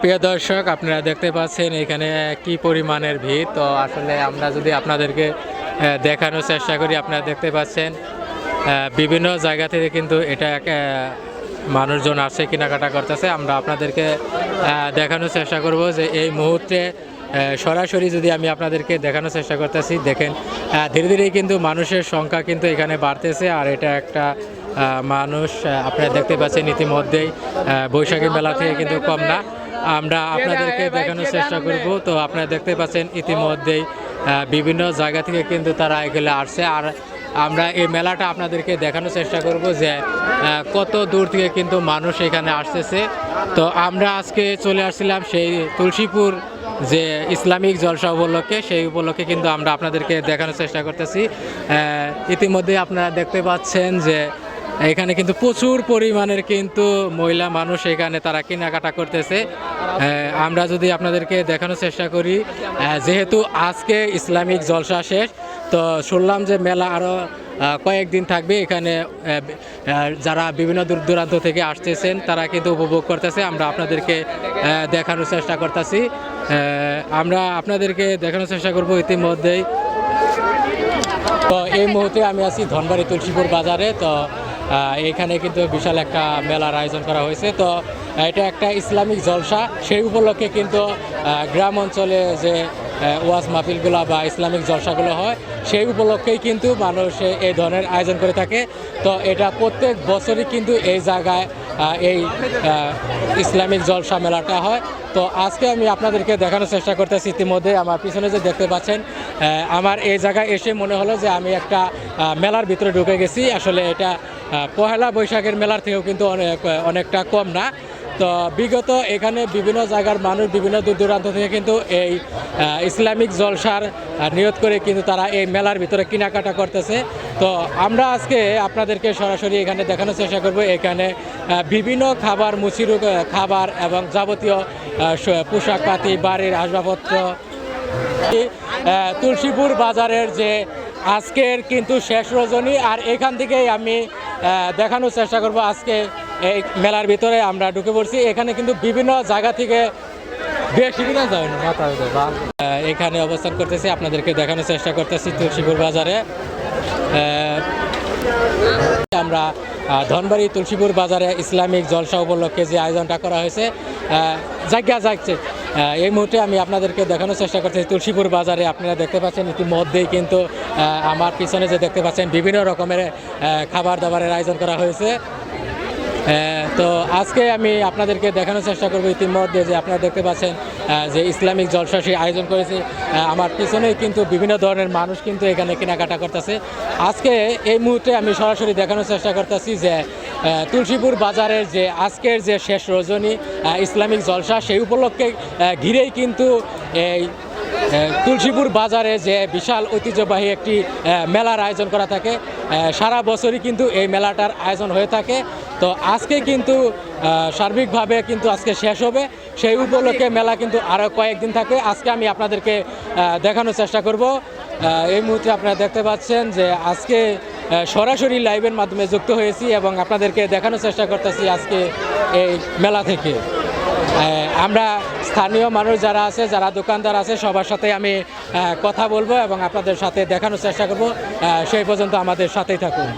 প্রিয় দর্শক, আপনারা দেখতে পাচ্ছেন এখানে কি পরিমাণের ভিড়। তো আসলে আমরা যদি আপনাদেরকে দেখানোর চেষ্টা করি, আপনারা দেখতে পাচ্ছেন বিভিন্ন জায়গা থেকে কিন্তু এটা মানুষজন আসছে, কেনাকাটা করতেছে। আমরা আপনাদেরকে দেখানোর চেষ্টা করব যে এই মুহূর্তে সরাসরি যদি আমি আপনাদেরকে দেখানোর চেষ্টা করতেছি, দেখেন ধীরে ধীরেই কিন্তু মানুষের সংখ্যা কিন্তু এখানে বাড়তেছে। আর এটা একটা মানুষ আপনারা দেখতে পাচ্ছেন ইতিমধ্যেই বৈশাখী মেলা থেকে কিন্তু কম না। আমরা আপনাদেরকে দেখানোর চেষ্টা করব। তো আপনারা দেখতে পাচ্ছেন ইতিমধ্যেই বিভিন্ন জায়গা থেকে কিন্তু তারা এগুলো আসছে। আর আমরা এই মেলাটা আপনাদেরকে দেখানোর চেষ্টা করব যে কত দূর থেকে কিন্তু মানুষ এখানে আসতেছে। তো আমরা আজকে চলে আসছিলাম সেই তুলসীপুর যে ইসলামিক জলসা উপলক্ষে, সেই উপলক্ষে কিন্তু আমরা আপনাদেরকে দেখানোর চেষ্টা করতেছি। ইতিমধ্যে আপনারা দেখতে পাচ্ছেন যে এখানে কিন্তু প্রচুর পরিমাণের কিন্তু মহিলা মানুষ এখানে তারা কেনাকাটা করতেছে। আমরা যদি আপনাদেরকে দেখানোর চেষ্টা করি, যেহেতু আজকে ইসলামিক জলসা শেষ, তো শুনলাম যে মেলা আরও কয়েকদিন থাকবে। এখানে যারা বিভিন্ন দূর দূরান্ত থেকে আসতেছেন তারা কিন্তু উপভোগ করতেছে। আমরা আপনাদেরকে দেখানোর চেষ্টা করতেছি। আমরা আপনাদেরকে দেখানোর চেষ্টা করব ইতিমধ্যেই। তো এই মুহূর্তে আমি আছি ধনবাড়ি তুলসীপুর বাজারে। তো এখানে কিন্তু বিশাল একটা মেলার আয়োজন করা হয়েছে। তো এটা একটা ইসলামিক জলসা, সেই উপলক্ষে কিন্তু গ্রাম অঞ্চলে যে ওয়াজ মাহফিলগুলো বা ইসলামিক জলসাগুলো হয়, সেই উপলক্ষেই কিন্তু মানুষ এই ধরনের আয়োজন করে থাকে। তো এটা প্রত্যেক বছরই কিন্তু এই জায়গায় এই ইসলামিক জলসা মেলাটা হয়। তো আজকে আমি আপনাদেরকে দেখানোর চেষ্টা করতেছি। ইতিমধ্যে আমার পিছনে যে দেখতে পাচ্ছেন, আমার এই জায়গায় এসে মনে হলো যে আমি একটা মেলার ভিতরে ঢুকে গেছি। আসলে এটা পহেলা বৈশাখের মেলার থেকেও কিন্তু অনেকটা কম না। তো বিগত এখানে বিভিন্ন জায়গার মানুষ বিভিন্ন দূর দূরান্ত থেকে কিন্তু এই ইসলামিক জলসার নিয়ত করে কিন্তু তারা এই মেলার ভিতরে কেনাকাটা করতেছে। তো আমরা আজকে আপনাদেরকে সরাসরি এখানে দেখানোর চেষ্টা করব। এখানে বিভিন্ন খাবার, মুচির খাবার এবং যাবতীয় পোশাক পাতি, বাড়ির আসবাবপত্র, তুলসীপুর বাজারের যে আজকের কিন্তু শেষ রজনী। আর এখান থেকেই আমি দেখানোর চেষ্টা করব। আজকে এই মেলার ভিতরে আমরা ঢুকে পড়ছি। এখানে কিন্তু বিভিন্ন জায়গা থেকে এখানে অবস্থান করতেছি, আপনাদেরকে দেখানোর চেষ্টা করতেছি তুলসীপুর বাজারে। আমরা ধনবাড়ি তুলসীপুর বাজারে ইসলামিক জলসা উপলক্ষে যে আয়োজনটা করা হয়েছে, যাচ্ছে এই মুহূর্তে আমি আপনাদেরকে দেখানোর চেষ্টা করতেছি তুলসীপুর বাজারে। আপনারা দেখতে পাচ্ছেন ইতিমধ্যেই কিন্তু আমার পিছনে যে দেখতে পাচ্ছেন বিভিন্ন রকমের খাবার দাবারের আয়োজন করা হয়েছে। তো আজকে আমি আপনাদেরকে দেখানোর চেষ্টা করব ইতিমধ্যে যে আপনারা দেখতে পাচ্ছেন যে ইসলামিক জলসা সেই আয়োজন করেছে। আমার পিছনেই কিন্তু বিভিন্ন ধরনের মানুষ কিন্তু এখানে কেনাকাটা করতেছে। আজকে এই মুহূর্তে আমি সরাসরি দেখানোর চেষ্টা করতেছি যে তুলসীপুর বাজারের যে আজকের যে শেষ রজনী ইসলামিক জলসা, সেই উপলক্ষে ঘিরেই কিন্তু এই তুলসীপুর বাজারে যে বিশাল ঐতিহ্যবাহী একটি মেলার আয়োজন করা থাকে। সারা বছরই কিন্তু এই মেলাটার আয়োজন হয়ে থাকে। তো আজকে কিন্তু সার্বিকভাবে কিন্তু আজকে শেষ হবে, সেই উপলক্ষে মেলা কিন্তু আরও কয়েকদিন থাকে। আজকে আমি আপনাদেরকে দেখানোর চেষ্টা করব। এই মুহূর্তে আপনারা দেখতে পাচ্ছেন যে আজকে সরাসরি লাইভের মাধ্যমে যুক্ত হয়েছি এবং আপনাদেরকে দেখানোর চেষ্টা করতেছি আজকে এই মেলা থেকে। আমরা স্থানীয় মানুষ যারা আছে, যারা দোকানদার আছে, সবার সাথে আমি কথা বলবো এবং আপনাদের সাথে দেখানোর চেষ্টা করব। সেই পর্যন্ত আমাদের সাথেই থাকুন।